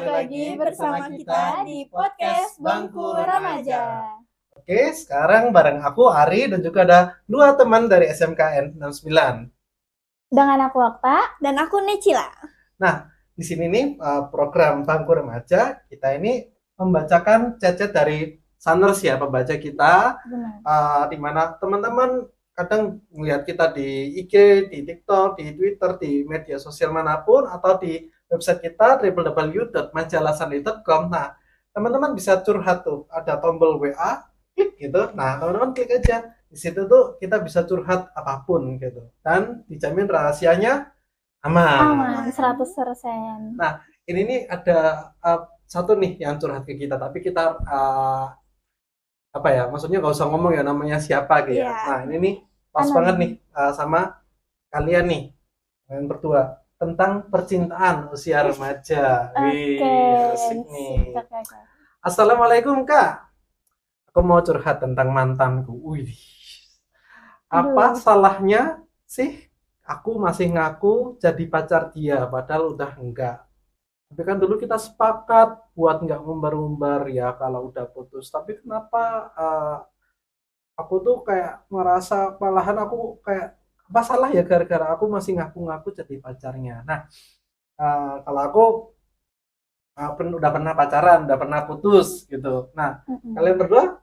kembali lagi bersama kita di podcast Bangku Remaja. Oke, sekarang bareng aku Ari dan juga ada dua teman dari SMKN 69. Dengan aku Okta Dan aku Necila. Nah, di sini nih program Bangku Remaja kita ini membacakan chat-chat dari Saners ya, pembaca kita. Di mana teman-teman kadang melihat kita di IG, di TikTok, di Twitter, di media sosial manapun atau di website kita www.majalahsanli.com. Nah, teman-teman bisa curhat tuh, ada tombol WA, klik gitu. Nah, teman-teman klik aja. Di situ tuh kita bisa curhat apapun gitu. Dan dijamin rahasianya aman. 100%. Nah, ini nih ada satu nih yang curhat ke kita, tapi kita apa ya? Maksudnya nggak usah ngomong ya namanya siapa gitu ya. Nah, ini nih pas banget nih sama kalian nih yang berdua tentang percintaan usia remaja. Wih, asik nih. Assalamualaikum Kak. Aku mau curhat tentang mantanku. Wih. Apa salahnya sih aku masih ngaku jadi pacar dia padahal udah enggak. Tapi kan dulu kita sepakat buat nggak ngumbar-ngumbar ya kalau udah putus. Tapi kenapa aku tuh kayak merasa malahan aku kayak apa salah ya gara-gara aku masih ngaku-ngaku jadi pacarnya. Nah, kalau aku udah pernah pacaran, udah pernah putus gitu. Nah, kalian berdua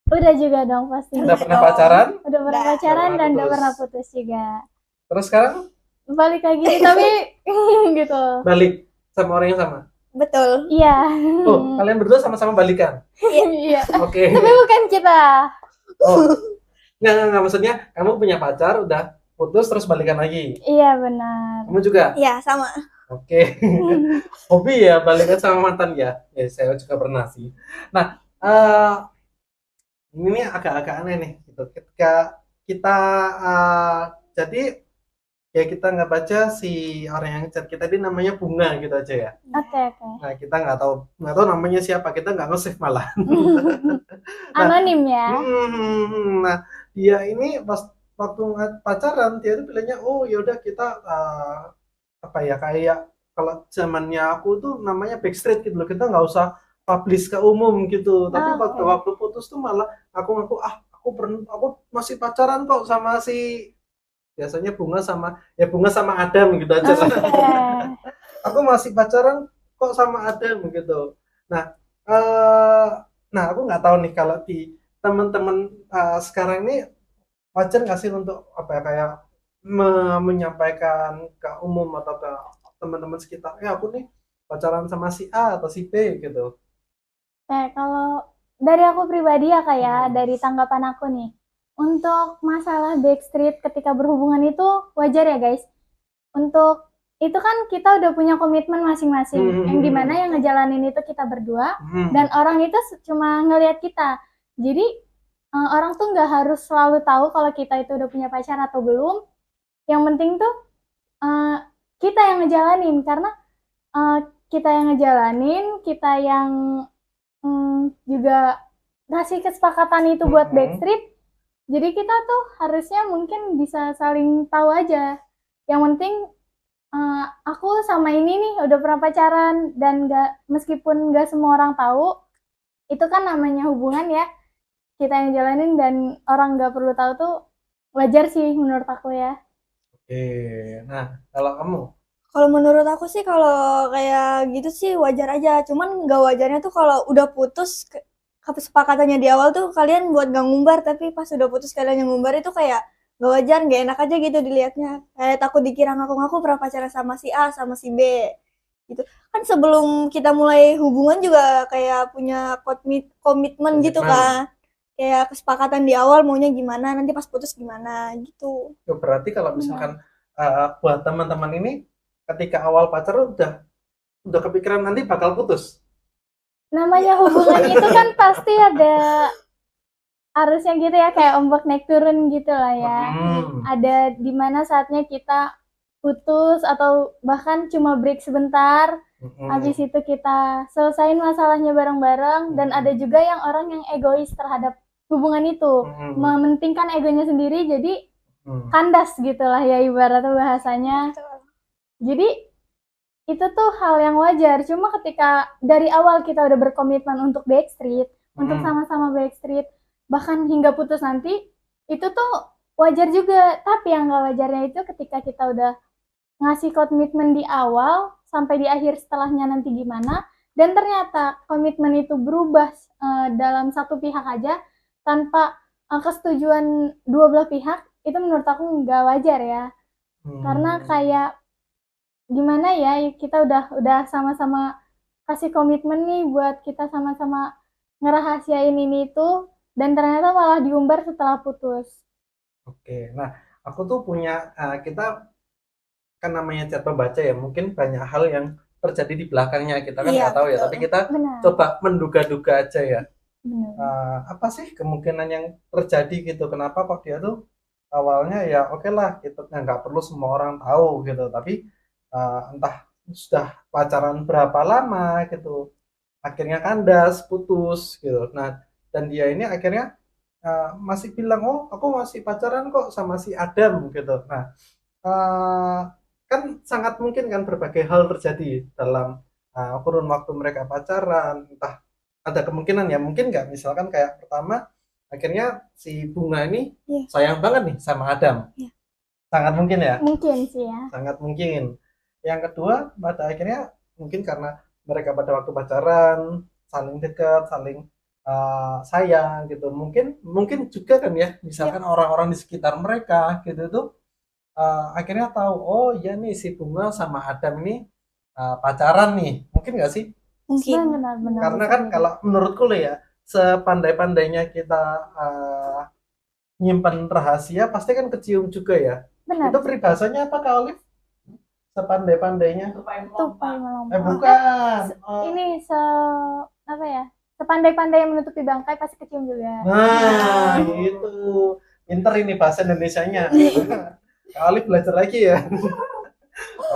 udah juga dong pasti. udah pernah pacaran? Udah pernah pacaran dan udah pernah putus juga. Terus sekarang balik lagi tapi gitu. Balik sama orang yang sama? Betul. Iya. Oh, kalian berdua sama-sama balikan? Iya. Oke. Tapi bukan kita. Oh, nggak, maksudnya kamu punya pacar, udah putus terus balikan lagi? Iya benar. Kamu juga? Iya sama. Oke. Hobi ya balikan sama mantan ya? Ya saya juga pernah sih. Nah, ini agak-agak aneh nih gitu. Ketika kita jadi ya kita nggak baca si orang yang chat kita ini namanya Bunga gitu aja ya. Oke. Nah kita nggak tahu namanya siapa, kita nggak nge-save malah. Anonim ya. Nah dia ini pas waktu pacaran dia tuh bilangnya oh yaudah kita apa ya kayak kalau zamannya aku tuh namanya backstreet gitu loh, kita nggak usah publish ke umum gitu. Tapi waktu putus tuh malah aku ngaku aku masih pacaran kok sama si biasanya Bunga sama Adam gitu aja. Aku masih pacaran kok sama Adam gitu. Nah, aku nggak tahu nih kalau di teman-teman sekarang ini wajar nggak sih untuk apa ya kayak menyampaikan ke umum atau ke teman-teman sekitar, aku nih pacaran sama si A atau si B gitu. Kalau dari aku pribadi ya kayak dari tanggapan aku nih. Untuk masalah backstreet ketika berhubungan itu wajar ya guys. Untuk itu kan kita udah punya komitmen masing-masing. Yang dimana yang ngejalanin itu kita berdua. Dan orang itu cuma ngelihat kita. Jadi orang tuh nggak harus selalu tahu kalau kita itu udah punya pacar atau belum. Yang penting tuh kita yang ngejalanin. Karena kita yang ngejalanin, kita yang juga ngasih kesepakatan itu buat backstreet. Jadi kita tuh harusnya mungkin bisa saling tahu aja. Yang penting aku sama ini nih udah pernah pacaran dan meskipun nggak semua orang tahu, itu kan namanya hubungan ya. Kita yang jalanin dan orang nggak perlu tahu tuh wajar sih menurut aku ya. Oke, nah kalau kamu? Kalau menurut aku sih kalau kayak gitu sih wajar aja. Cuman nggak wajarnya tuh kalau udah putus kesepakatannya di awal tuh kalian buat gak ngumbar, tapi pas udah putus kalian yang ngumbar itu kayak gak wajar, gak enak aja gitu dilihatnya. Kayak takut dikira ngaku-ngaku pernah pacaran sama si A, sama si B gitu. Kan sebelum kita mulai hubungan juga kayak punya komitmen gitu kan. Kayak kesepakatan di awal maunya gimana, nanti pas putus gimana gitu. Berarti kalau misalkan buat teman-teman ini ketika awal pacaran udah kepikiran nanti bakal putus. Namanya hubungan itu kan pasti ada harusnya gitu ya, kayak ombak naik turun gitu lah ya. Ada dimana saatnya kita putus atau bahkan cuma break sebentar. Habis itu kita selesain masalahnya bareng-bareng. Dan ada juga yang orang yang egois terhadap hubungan itu, mementingkan egonya sendiri, jadi kandas gitu lah ya ibaratnya bahasanya. Jadi itu tuh hal yang wajar. Cuma ketika dari awal kita udah berkomitmen untuk Backstreet, untuk sama-sama Backstreet, bahkan hingga putus nanti, itu tuh wajar juga. Tapi yang gak wajarnya itu ketika kita udah ngasih komitmen di awal, sampai di akhir setelahnya nanti gimana, dan ternyata komitmen itu berubah dalam satu pihak aja, tanpa kesetujuan dua belah pihak, itu menurut aku nggak wajar ya. Karena kayak gimana ya, kita udah sama-sama kasih komitmen nih buat kita sama-sama ngerahasiain ini itu, dan ternyata malah diumbar setelah putus. Oke, nah aku tuh punya kita kan namanya chat pembaca ya, mungkin banyak hal yang terjadi di belakangnya kita kan Iya, nggak tahu ya, betul. tapi kita Benar, coba menduga-duga aja ya. benar. Apa sih kemungkinan yang terjadi gitu? Kenapa kok dia tuh awalnya ya oke lah kita nggak perlu semua orang tahu gitu, tapi entah sudah pacaran berapa lama gitu, akhirnya kandas, putus gitu. Nah, dan dia ini akhirnya masih bilang, oh aku masih pacaran kok sama si Adam gitu. Nah, eh, kan sangat mungkin kan berbagai hal terjadi dalam kurun waktu mereka pacaran. Entah ada kemungkinan ya, mungkin nggak, misalkan kayak pertama akhirnya si Bunga ini Iya. sayang banget nih sama Adam. Iya. Sangat mungkin ya, Mungkin sih ya. sangat mungkin. Yang kedua pada akhirnya mungkin karena mereka pada waktu pacaran saling dekat, saling sayang gitu. Mungkin juga kan ya, misalkan orang-orang di sekitar mereka gitu tuh akhirnya tahu, oh iya nih si Bunga sama Adam ini pacaran nih. Mungkin nggak sih? Mungkin. Benar-benar. Karena kan kalau menurutku loh ya, sepandai-pandainya kita nyimpan rahasia pasti kan kecium juga ya. Benar. Itu peribahasanya apa Kak Olive? Sepandai-pandainya? Tupai Eh melompat. bukan. Ini apa ya? Sepandai-pandai menutupi bangkai pasti kecium juga. Nah, itu. Pinter ini bahasa Indonesianya. Kak Olive belajar lagi ya.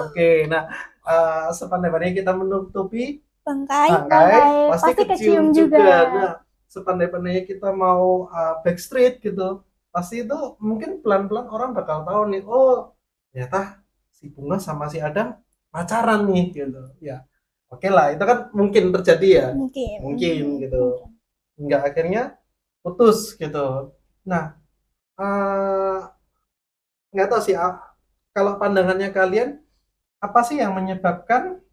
Oke, nah sepandai-pandainya kita menutupi Bangkai. bangkai pasti Pasti kecium kecium juga. juga. Nah, sepandai-pandainya kita mau backstreet gitu, pasti itu mungkin pelan-pelan orang bakal tahu nih, oh ternyata si Bunga sama si Adam pacaran nih gitu. Ya, oke lah, itu kan mungkin terjadi ya, mungkin gitu. Hingga akhirnya putus gitu. Nah, nggak tahu sih, kalau pandangannya kalian apa sih yang menyebabkan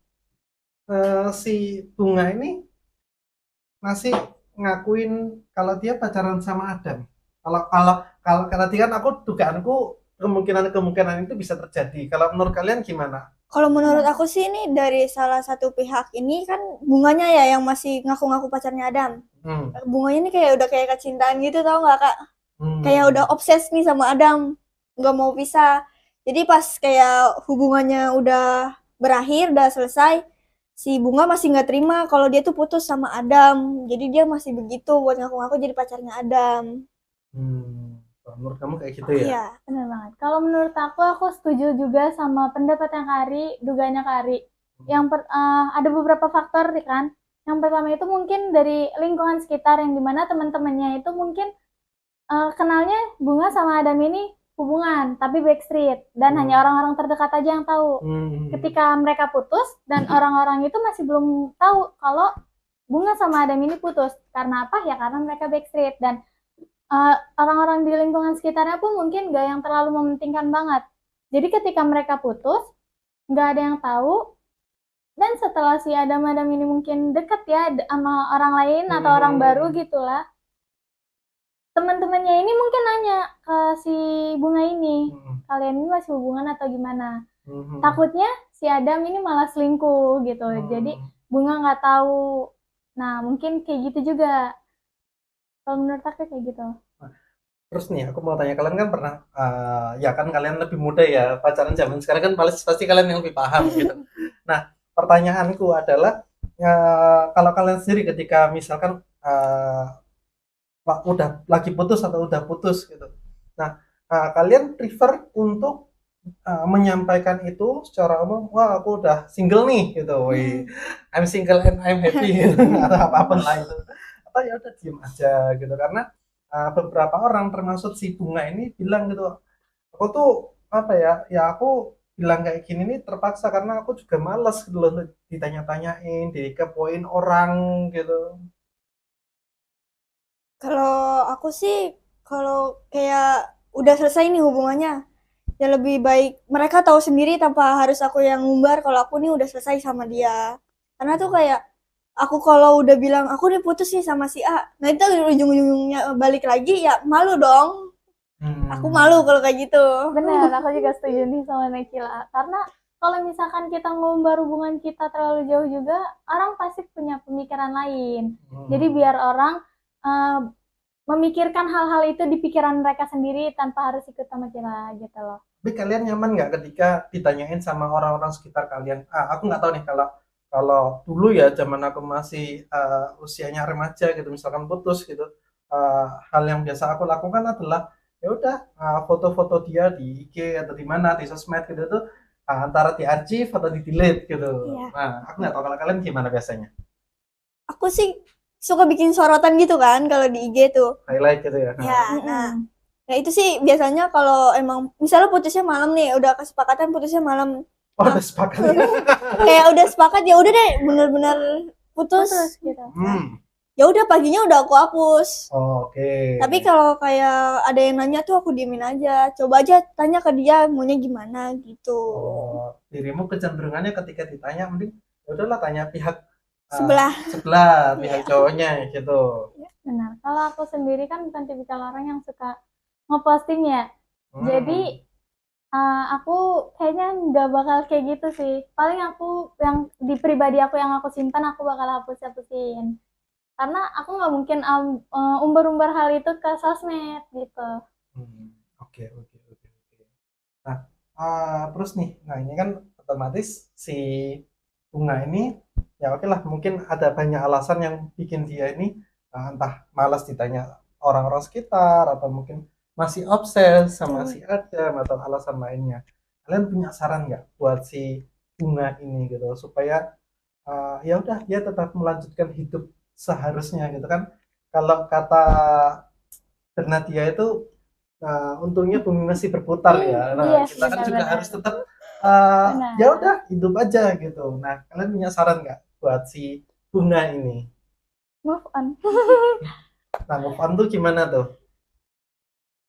si Bunga ini masih ngakuin kalau dia pacaran sama Adam. Kalau tadi kan aku dugaanku kemungkinan itu bisa terjadi. Kalau menurut kalian gimana? Kalau menurut aku sih ini dari salah satu pihak ini kan Bunganya ya yang masih ngaku-ngaku pacarnya Adam. Bunganya ini kayak udah kayak kecintaan gitu, tau nggak Kak? Kayak udah obses nih sama Adam, nggak mau pisah. Jadi pas kayak hubungannya udah berakhir, udah selesai, si Bunga masih nggak terima kalau dia tuh putus sama Adam. Jadi dia masih begitu buat ngaku-ngaku jadi pacarnya Adam. Menurut kamu kayak gitu ya? Iya, benar banget. Kalau menurut aku setuju juga sama pendapatnya Kari, dugaannya Kari. Ada beberapa faktor kan. Yang pertama itu mungkin dari lingkungan sekitar, yang dimana teman-temannya itu mungkin kenalnya Bunga sama Adam ini hubungan, tapi backstreet, dan hanya orang-orang terdekat aja yang tahu. Ketika mereka putus, dan orang-orang itu masih belum tahu kalau Bunga sama Adam ini putus. Karena apa? Ya karena mereka backstreet, dan orang-orang di lingkungan sekitarnya pun mungkin gak yang terlalu mementingkan banget. Jadi ketika mereka putus, gak ada yang tahu, dan setelah si Adam ini mungkin deket ya sama orang lain atau orang baru gitulah, teman-temannya ini mungkin nanya ke si Bunga ini, kalian ini masih hubungan atau gimana? Takutnya si Adam ini malah selingkuh gitu. Jadi Bunga nggak tahu. Nah, mungkin kayak gitu juga. Kalau menurut aku kayak gitu. Terus nih, aku mau tanya, kalian kan pernah, ya kan kalian lebih muda ya, pacaran zaman sekarang kan pasti kalian yang lebih paham gitu. Nah, pertanyaanku adalah, kalau kalian sendiri ketika misalkan udah lagi putus atau udah putus gitu. Nah, kalian prefer untuk menyampaikan itu secara umum, wah aku udah single nih gitu, I'm single and I'm happy gitu, atau apapun lah itu, atau ya udah diem aja gitu, karena beberapa orang termasuk si Bunga ini bilang gitu, aku tuh apa ya aku bilang kayak gini nih terpaksa karena aku juga males gitu loh untuk ditanya-tanyain, dikepoin orang gitu. Kalau aku sih, kalau kayak udah selesai nih hubungannya, ya lebih baik mereka tahu sendiri tanpa harus aku yang ngumbar kalau aku nih udah selesai sama dia. Karena tuh kayak aku kalau udah bilang aku nih putus nih sama si A, nah itu ujung-ujungnya balik lagi ya malu dong. Aku malu Hmm. kalau kayak gitu. Benar, aku juga setuju nih sama Nakila. Karena kalau misalkan kita ngumbar hubungan kita terlalu jauh juga, orang pasti punya pemikiran lain. Jadi Hmm. biar orang eh, memikirkan hal-hal itu di pikiran mereka sendiri tanpa harus ikut sama kita gitu loh. Tapi kalian nyaman nggak ketika ditanyain sama orang-orang sekitar kalian? Aku nggak tahu nih kalau kalau dulu ya zaman aku masih usianya remaja gitu, misalkan putus gitu, hal yang biasa aku lakukan adalah ya udah foto-foto dia di IG atau di mana di sosmed gitu tuh antara diarsip atau di delete gitu. Iya. Nah, aku nggak tahu kalau kalian gimana biasanya, Aku sih suka bikin sorotan gitu kan kalau di IG tuh. highlight gitu ya. Ya, nah, nah itu sih biasanya kalau emang misalnya putusnya malam nih, udah kesepakatan putusnya malam. Oh, Nah, udah sepakat ya. kayak udah sepakat ya udah deh bener-bener putus. Putus gitu. Hmm. Ya udah paginya udah aku hapus. Oke. Tapi kalau kayak ada yang nanya tuh aku diemin aja. Coba aja tanya ke dia maunya gimana gitu. Dirimu kecenderungannya ketika ditanya mending ya udahlah tanya pihak Sebelah. sebelah pihak Iya. cowoknya gitu. Benar. Kalau aku sendiri kan bukan tipikal orang yang suka ngeposting ya. Jadi Hmm. aku kayaknya nggak bakal kayak gitu sih. Paling aku yang di pribadi aku yang aku simpan aku bakal hapus-hapusin. Karena aku nggak mungkin umbar-umbar hal itu ke sosmed gitu. Hmm. Oke, oke, oke, oke. Nah, terus nih, nah ini kan otomatis si bunga ini ya oke lah mungkin ada banyak alasan yang bikin dia ini entah malas ditanya orang-orang sekitar atau mungkin masih obses sama Betul. si Adam atau alasan lainnya. Kalian punya saran nggak buat si bunga ini gitu supaya ya udah dia tetap melanjutkan hidup seharusnya gitu kan? Kalau kata Bernadia itu untungnya bumi masih berputar ya. Nah, Iya, kita kan juga benar-benar. harus tetap ya Benar. udah hidup aja gitu. Nah, kalian punya saran nggak buat si bunga ini? Move on. Nah, move on tuh gimana tuh?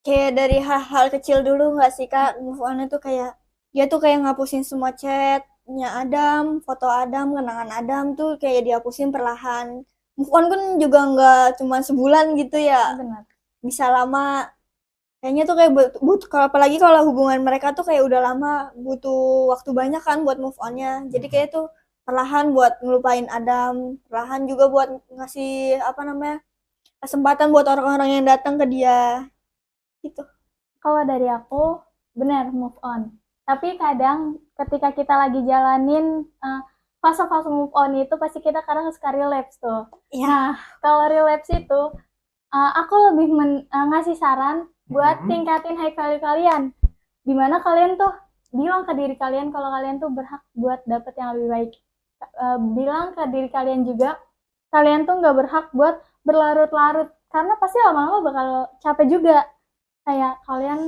Kayak dari hal-hal kecil dulu nggak sih Kak? Move on itu kayak dia tuh kayak ngapusin semua chatnya Adam, foto Adam, kenangan Adam tuh kayak dihapusin perlahan. Move on kan juga nggak cuma sebulan gitu ya, Benar. bisa lama. Kayaknya tuh kayak butuh kalau apalagi kalau hubungan mereka tuh kayak udah lama, butuh waktu banyak kan buat move onnya. Jadi kayak tuh perlahan buat ngelupain Adam, perlahan juga buat ngasih apa namanya kesempatan buat orang-orang yang datang ke dia gitu. Kalau dari aku, benar move on. Tapi kadang ketika kita lagi jalanin fase-fase move on itu pasti kita kadang suka relapse tuh. Iya. Nah, kalau relapse itu aku lebih ngasih saran buat Mhm. tingkatin high value kalian. Dimana kalian tuh bilang ke diri kalian kalau kalian tuh berhak buat dapet yang lebih baik. Bilang ke diri kalian juga, kalian tuh nggak berhak buat berlarut-larut. Karena pasti lama-lama bakal capek juga. Kayak kalian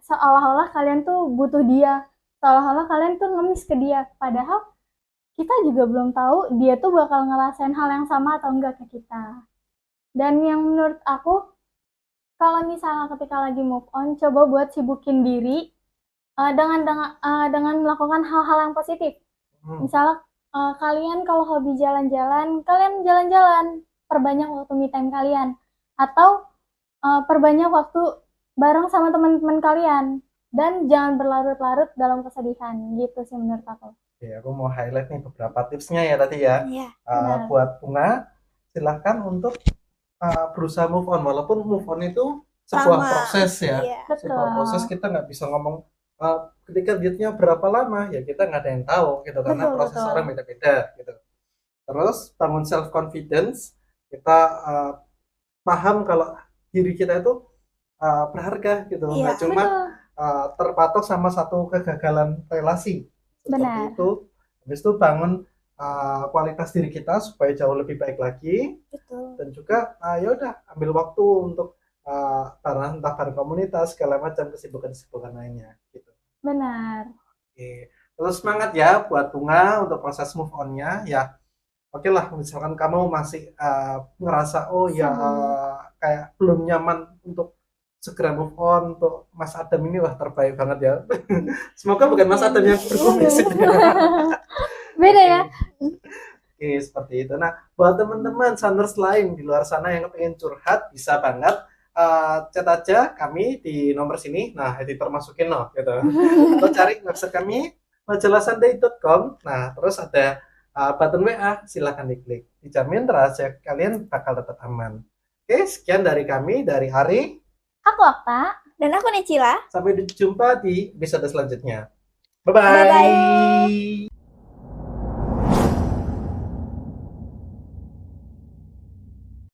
seolah-olah kalian tuh butuh dia. Seolah-olah kalian tuh ngemis ke dia. Padahal kita juga belum tahu dia tuh bakal ngerasain hal yang sama atau enggak ke kita. Dan yang menurut aku, kalau misalnya ketika lagi move on, coba buat sibukin diri dengan melakukan hal-hal yang positif. Hmm. Misalnya kalian kalau hobi jalan-jalan, kalian jalan-jalan, perbanyak waktu me time kalian. Atau perbanyak waktu bareng sama teman-teman kalian. Dan jangan berlarut-larut dalam kesedihan, gitu sih menurut aku. Oke, aku mau highlight nih beberapa tipsnya ya tadi ya. Iya. Benar. Buat bunga, silahkan untuk berusaha move on walaupun move on itu sebuah Lama. proses ya. Iya. Sebuah Betul. proses kita nggak bisa ngomong ketika dietnya berapa lama ya kita nggak ada yang tahu gitu karena Betul, proses betul. orang beda-beda gitu. Terus bangun self confidence, kita paham kalau diri kita itu berharga gitu, Iya. nggak cuma Betul. terpatok sama satu kegagalan relasi seperti Benar. itu. Habis itu bangun kualitas diri kita supaya jauh lebih baik lagi Betul. dan juga ya udah ambil waktu untuk entah bareng komunitas segala macam kesibukan-kesibukan lainnya gitu. Benar. Oke. Terus semangat ya buat Bunga untuk proses move on-nya ya. Oke lah, misalkan kamu masih ngerasa oh ya kayak belum nyaman untuk segera move on untuk Mas Adam ini wah terbaik banget ya. Semoga bukan Mas Adam yang berkumis. Beda ya. Oke, seperti itu. Nah, buat teman-teman Sanders lain di luar sana yang pengen curhat, bisa banget chat aja kami di nomor sini. Nah, editor masukin no, gitu. Atau cari website kami majalahsunday.com. Nah, terus ada button WA, silahkan diklik. Dijamin rahasia kalian bakal tetap aman. Oke, sekian dari kami, dari Ari. Aku Okta. Dan aku Necila. Sampai jumpa di episode selanjutnya. Bye-bye. Bye-bye.